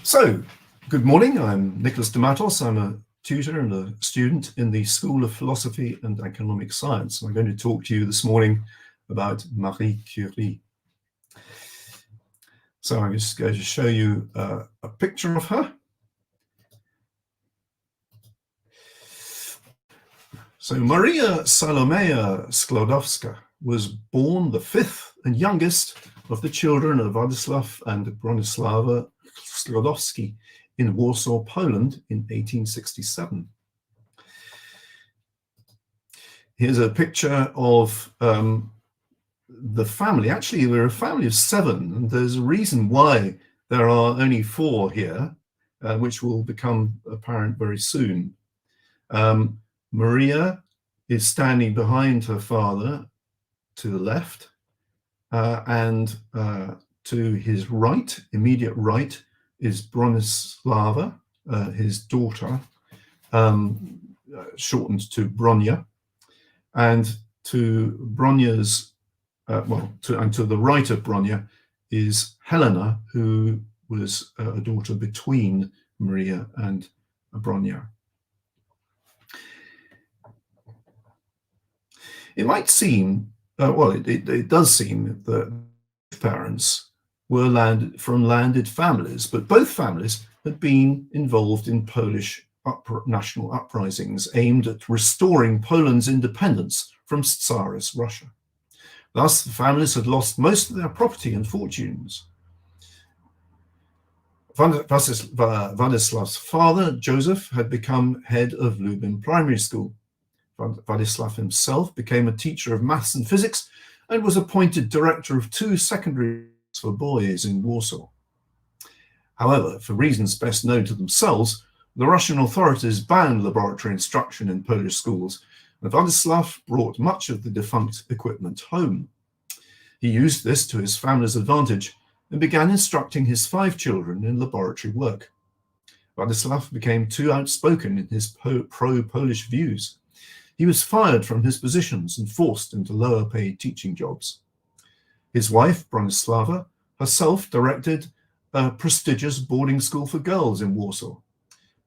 So, good morning. I'm Nicholas de Mattos. I'm a tutor and a student in the School of Philosophy and Economic Science. I'm going to talk to you this morning about Marie Curie. So I'm just going to show you a picture of her. So Maria Salomea Sklodowska was born the fifth and youngest of the children of Władysław and Bronisława Sklodowski in Warsaw, Poland in 1867. Here's a picture of the family. Actually, we're a family of 7, and there's a reason why there are only 4 here, which will become apparent very soon. Maria is standing behind her father to the left, and to his right, immediate right, is Bronislava, his daughter, shortened to Bronia, and to Bronia's, to the right of Bronia is Helena, who was a daughter between Maria and Bronia. It might seem, it does seem that parents were from landed families, but both families had been involved in Polish national uprisings aimed at restoring Poland's independence from Tsarist Russia. Thus, the families had lost most of their property and fortunes. Władysław's father, Joseph, had become head of Lublin Primary School. Władysław himself became a teacher of maths and physics and was appointed director of 2 secondary schools for boys in Warsaw. However, for reasons best known to themselves, the Russian authorities banned laboratory instruction in Polish schools, and Władysław brought much of the defunct equipment home. He used this to his family's advantage and began instructing his 5 children in laboratory work. Władysław became too outspoken in his pro-Polish views. He was fired from his positions and forced into lower-paid teaching jobs. His wife, Bronislava, herself directed a prestigious boarding school for girls in Warsaw,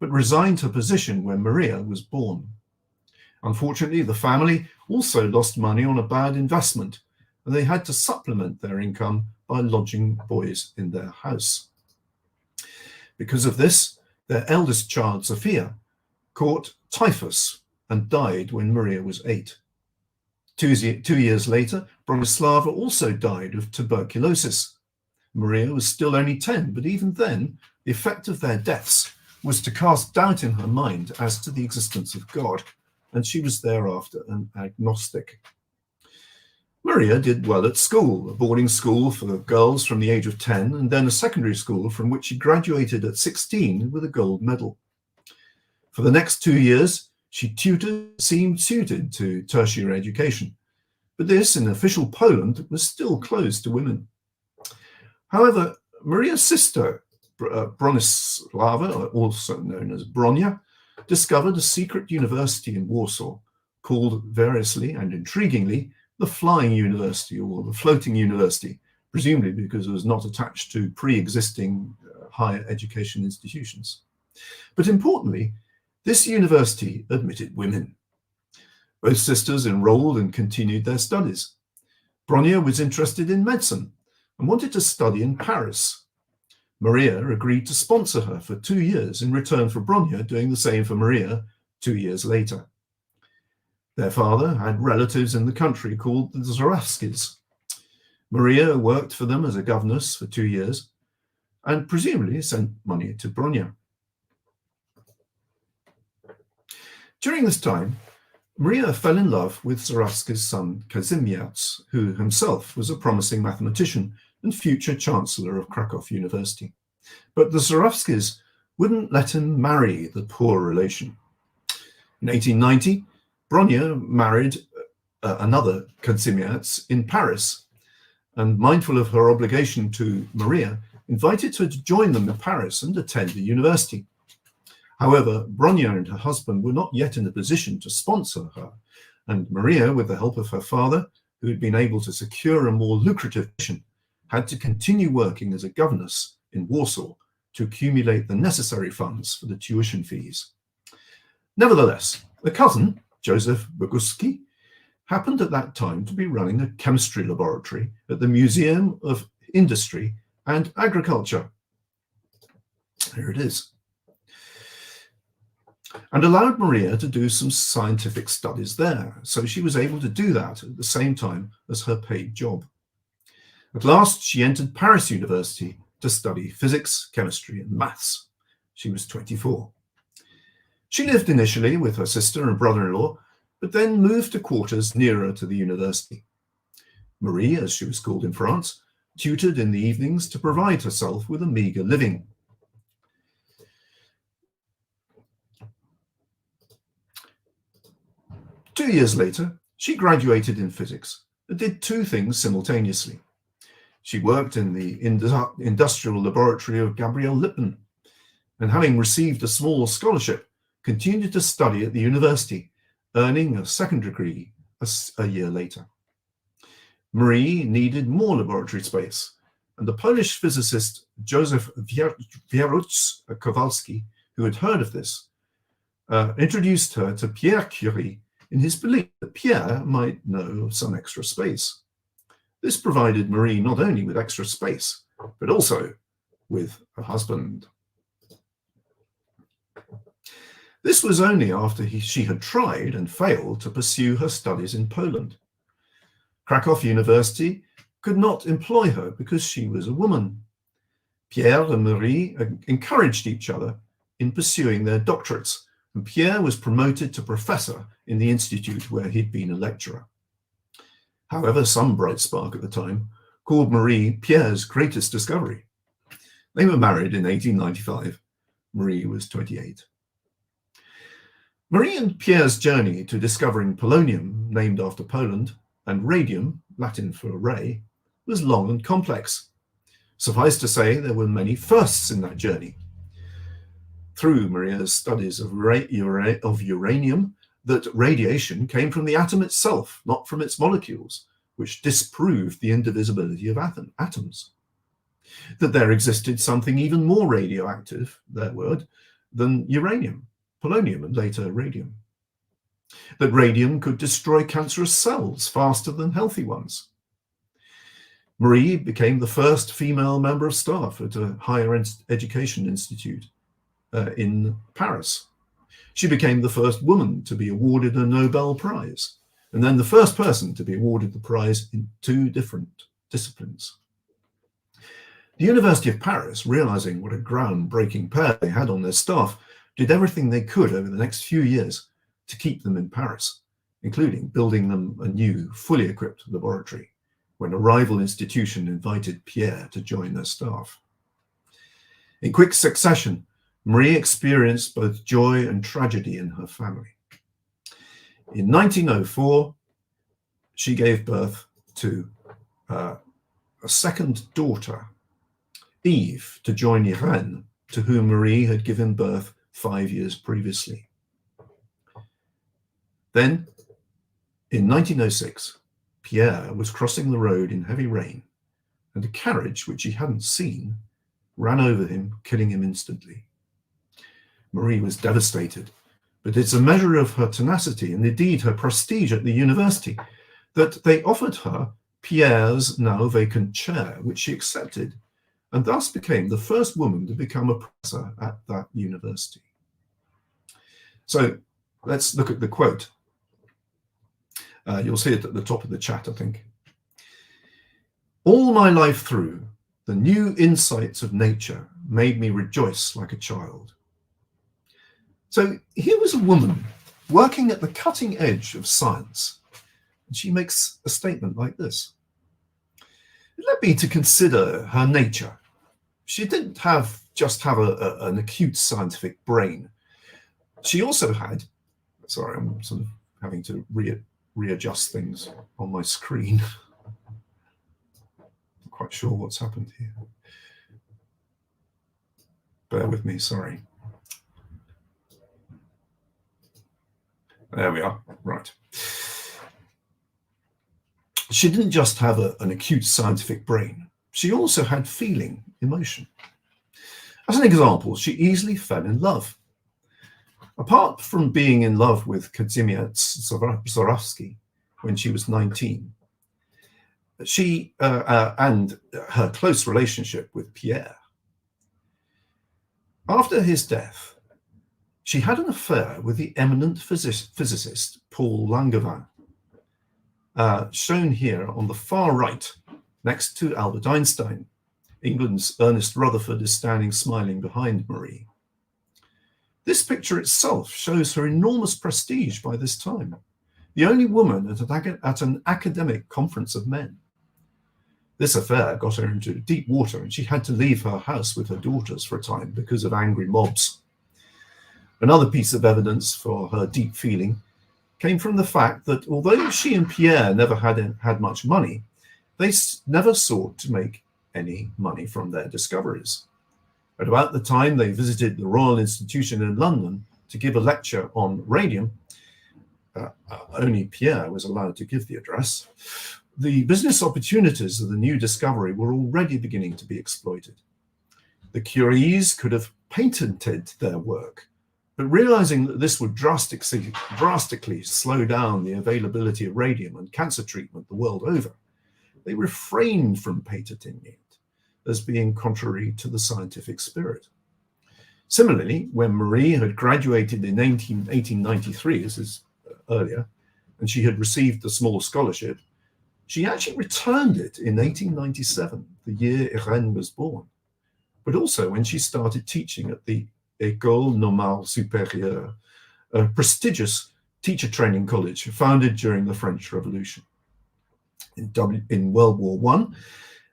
but resigned her position when Maria was born. Unfortunately, the family also lost money on a bad investment, and they had to supplement their income by lodging boys in their house. Because of this, their eldest child, Sophia, caught typhus and died when Maria was 8. 2 years later, Bronislava also died of tuberculosis. Maria was still only 10, but even then, the effect of their deaths was to cast doubt in her mind as to the existence of God, and she was thereafter an agnostic. Maria did well at school, a boarding school for girls from the age of 10, and then a secondary school from which she graduated at 16 with a gold medal. For the next 2 years, she seemed suited to tertiary education, but this, in official Poland, was still closed to women. However, Maria's sister, Bronislava, also known as Bronia, discovered a secret university in Warsaw called, variously and intriguingly, the Flying University, or the Floating University, presumably because it was not attached to pre-existing higher education institutions. But importantly, this university admitted women. Both sisters enrolled and continued their studies. Bronia was interested in medicine and wanted to study in Paris. Maria agreed to sponsor her for 2 years in return for Bronia doing the same for Maria 2 years later. Their father had relatives in the country called the Zurawskis. Maria worked for them as a governess for 2 years and presumably sent money to Bronia. During this time, Maria fell in love with Zurawski's son Kazimierz, who himself was a promising mathematician and future chancellor of Krakow University. But the Zurawskis wouldn't let him marry the poor relation. In 1890, Bronia married another Kazimierz in Paris, and mindful of her obligation to Maria, invited her to join them in Paris and attend the university. However, Bronia and her husband were not yet in a position to sponsor her, and Maria, with the help of her father, who had been able to secure a more lucrative position, had to continue working as a governess in Warsaw to accumulate the necessary funds for the tuition fees. Nevertheless, a cousin, Joseph Boguski, happened at that time to be running a chemistry laboratory at the Museum of Industry and Agriculture. Here it is. And allowed Maria to do some scientific studies there, so she was able to do that at the same time as her paid job. At last, she entered Paris University to study physics, chemistry, and maths. She was 24. She lived initially with her sister and brother-in-law, but then moved to quarters nearer to the university. Marie, as she was called in France, tutored in the evenings to provide herself with a meagre living. Two years later, she graduated in physics and did two things simultaneously. She worked in the industrial laboratory of Gabriel Lippmann, and having received a small scholarship, continued to study at the university, earning a second degree a year later. Marie needed more laboratory space, and the Polish physicist Józef Wierusz Kowalski, who had heard of this, introduced her to Marie Curie in his belief that Pierre might know of some extra space. This provided Marie not only with extra space, but also with a husband. This was only after she had tried and failed to pursue her studies in Poland. Krakow University could not employ her because she was a woman. Pierre and Marie encouraged each other in pursuing their doctorates, and Pierre was promoted to professor in the institute where he'd been a lecturer. However, some bright spark at the time called Marie Pierre's greatest discovery. They were married in 1895. Marie was 28. Marie and Pierre's journey to discovering polonium, named after Poland, and radium, Latin for ray, was long and complex. Suffice to say, there were many firsts in that journey. Through Maria's studies of uranium, that radiation came from the atom itself, not from its molecules, which disproved the indivisibility of atoms. That there existed something even more radioactive, their word, than uranium, polonium, and later radium. That radium could destroy cancerous cells faster than healthy ones. Marie became the first female member of staff at a higher education institute in Paris. She became the first woman to be awarded a Nobel Prize, and then the first person to be awarded the prize in two different disciplines. The University of Paris, realizing what a groundbreaking pair they had on their staff, did everything they could over the next few years to keep them in Paris, including building them a new, fully equipped laboratory, when a rival institution invited Pierre to join their staff. In quick succession, Marie experienced both joy and tragedy in her family. In 1904, she gave birth to a second daughter, Eve, to join Irene, to whom Marie had given birth 5 years previously. Then, in 1906, Pierre was crossing the road in heavy rain, and a carriage which he hadn't seen ran over him, killing him instantly. Marie was devastated, but it's a measure of her tenacity and indeed her prestige at the university that they offered her Pierre's now vacant chair, which she accepted, and thus became the first woman to become a professor at that university. So let's look at the quote. You'll see it at the top of the chat, I think. All my life through, the new insights of nature made me rejoice like a child. So here was a woman working at the cutting edge of science, and she makes a statement like this. It led me to consider her nature. She didn't just have an acute scientific brain. She also had, sorry, I'm sort of having to readjust things on my screen. Not quite sure what's happened here. Bear with me, sorry. There we are, right. She didn't just have an acute scientific brain. She also had feeling, emotion. As an example, she easily fell in love. Apart from being in love with Kazimierz Zorawski when she was 19, she and her close relationship with Pierre. After his death, she had an affair with the eminent physicist Paul Langevin, shown here on the far right, next to Albert Einstein. England's Ernest Rutherford is standing smiling behind Marie. This picture itself shows her enormous prestige by this time, the only woman at an academic conference of men. This affair got her into deep water, and she had to leave her house with her daughters for a time because of angry mobs. Another piece of evidence for her deep feeling came from the fact that although she and Pierre never had much money, they never sought to make any money from their discoveries. At about the time they visited the Royal Institution in London to give a lecture on radium, only Pierre was allowed to give the address, the business opportunities of the new discovery were already beginning to be exploited. The Curies could have patented their work, but realizing that this would drastically slow down the availability of radium and cancer treatment the world over, they refrained from patenting it as being contrary to the scientific spirit. Similarly, when Marie had graduated in 1893, this is earlier, and she had received a small scholarship, she actually returned it in 1897, the year Irène was born, but also when she started teaching at the École Normale Supérieure, a prestigious teacher training college founded during the French Revolution. In World War I,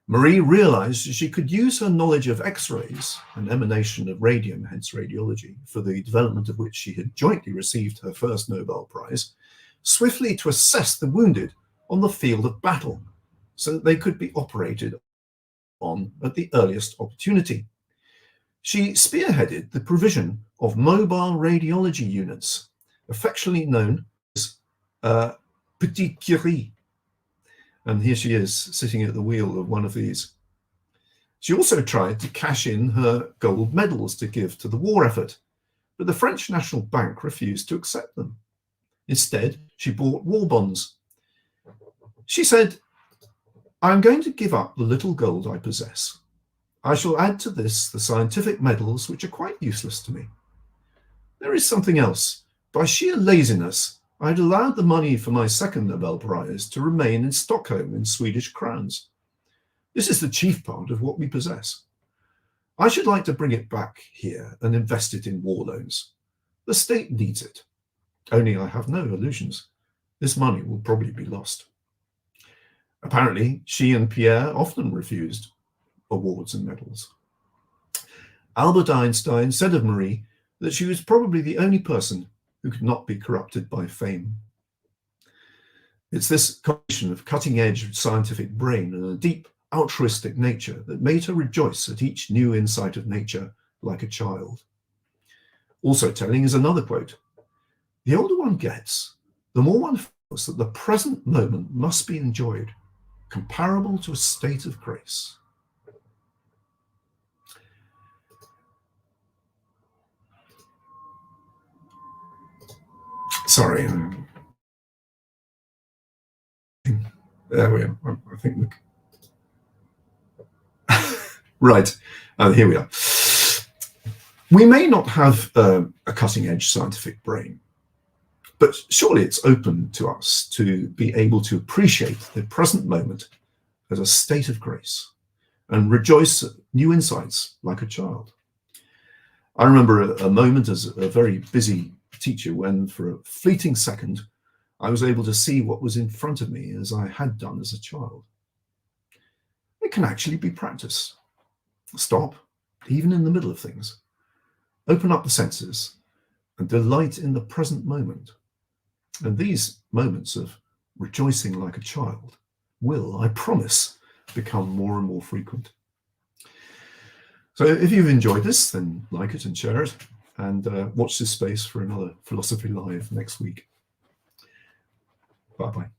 Marie realized she could use her knowledge of X-rays, an emanation of radium, hence radiology, for the development of which she had jointly received her first Nobel Prize, swiftly to assess the wounded on the field of battle, so that they could be operated on at the earliest opportunity. She spearheaded the provision of mobile radiology units, affectionately known as Petite Curie. And here she is sitting at the wheel of one of these. She also tried to cash in her gold medals to give to the war effort, but the French National Bank refused to accept them. Instead, she bought war bonds. She said, "I'm going to give up the little gold I possess. I shall add to this the scientific medals, which are quite useless to me. There is something else. By sheer laziness, I had allowed the money for my second Nobel Prize to remain in Stockholm in Swedish crowns. This is the chief part of what we possess. I should like to bring it back here and invest it in war loans. The state needs it. Only I have no illusions. This money will probably be lost." Apparently, she and Pierre often refused awards and medals. Albert Einstein said of Marie that she was probably the only person who could not be corrupted by fame. It's this combination of cutting-edge scientific brain and a deep altruistic nature that made her rejoice at each new insight of nature like a child. Also telling is another quote. "The older one gets, the more one feels that the present moment must be enjoyed, comparable to a state of grace." Sorry. There we are. I think right. Here we are. We may not have a cutting-edge scientific brain, but surely it's open to us to be able to appreciate the present moment as a state of grace and rejoice at new insights like a child. I remember a moment as a very busy teacher when, for a fleeting second, I was able to see what was in front of me as I had done as a child. It can actually be practice. Stop, even in the middle of things. Open up the senses and delight in the present moment. And these moments of rejoicing like a child will, I promise, become more and more frequent. So if you've enjoyed this, then like it and share it, and watch this space for another Philosophy Live next week. Bye-bye.